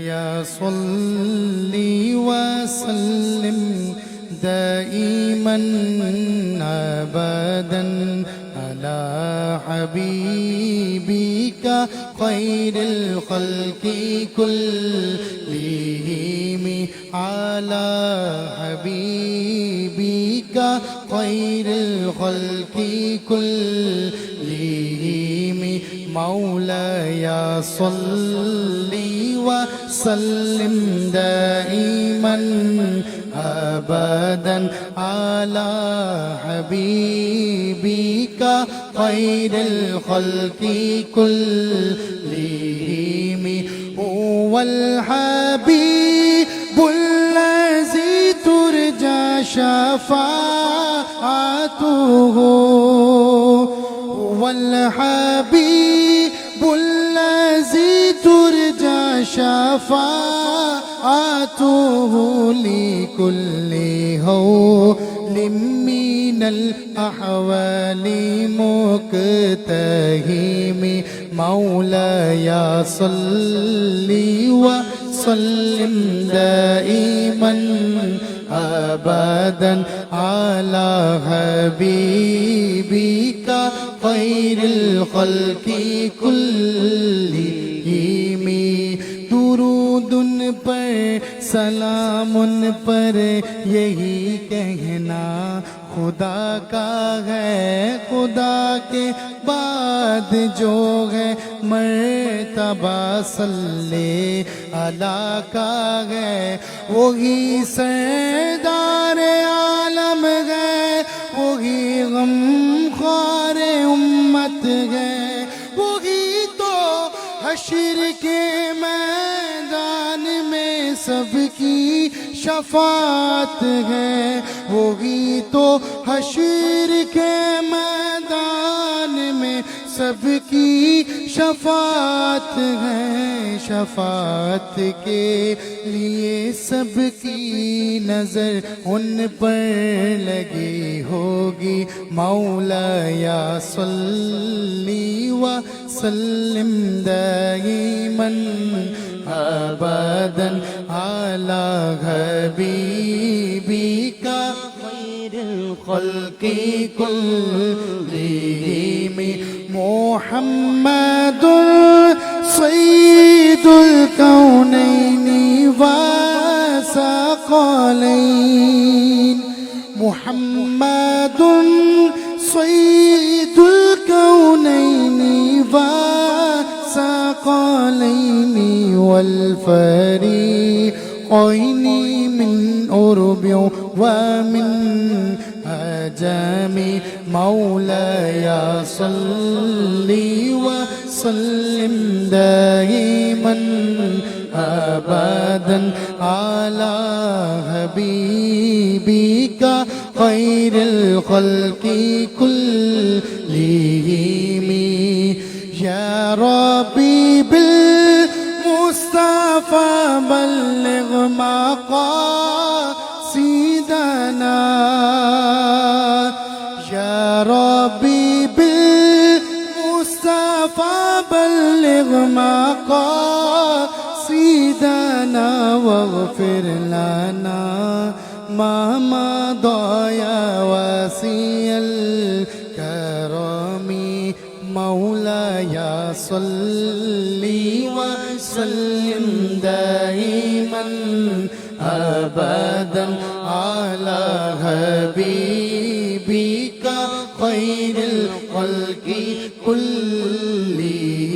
या सल्ली व सल्लिम दाइमन अबदन अला हबीबिका खैरिल खल्क़ि कुल्लिहिम अला हबीबिका खैरिल खल्क़ि कुल्लिहिम मौलाया सल्ली व सल्लिम दाइमन अबदन अला हबीबिका खैरिल खल्क़ि कुल्लिहिम हुवल हबीबुल्लज़ी तुरजा शफ़ाअतुहु हुवल हबीबुल्लज़ी तुरजा शफ़ाअतुहु लिकुल्लि हौलिम मिनल अहवालि मुक़तहिम मौलाया सल्ली व सल्लिम दाइमन अबदन अला हबीबिका खैरिल खल्क़ि कुल्लिहिम दुरूदुन पर सलामुन पर यही कहना खुदा का है, खुदा के बाद जो है मर्तबा सल्ले अला का है, वही सरदार आलम है, वही गमख्वार उम्मत है, वही तो हश्र के मैदान में सबकी शफात है, वही तो हश्र के मैदान में सबकी शफात है। शफात के लिए सबकी नजर उन पर लगी होगी। मौलाया सल्ली व सल्लिम दाइमन अबदन अला हबीबिका खैरिल खल्क़ि कुल्लिहिम मुहम्मदुर सय्यिदुल कौनैनि व सकलैन मुहम्मदुर सय्यिदुल कौनैनि व सकलैन वल फरीक़ैन मिन उर्ब व मिन अजम मौलाया सल्ली व सल्लिम दाइमन अबदन अला हबीबिका खैरिल खल्क़ि कुल्लिहिम या रब्बी बिल मुस्तफा बल्लिग मक़ासिदना या रब्बी बिल मुस्तफा बल्लिग मक़ासिदना वग़फ़िर लना मा मदा या वसीअल करमी मौलाया सल्ली व सल्लिम दाइमन अबदन अला हबीबिका खैरिल खल्क़ि कुल्लिहिम।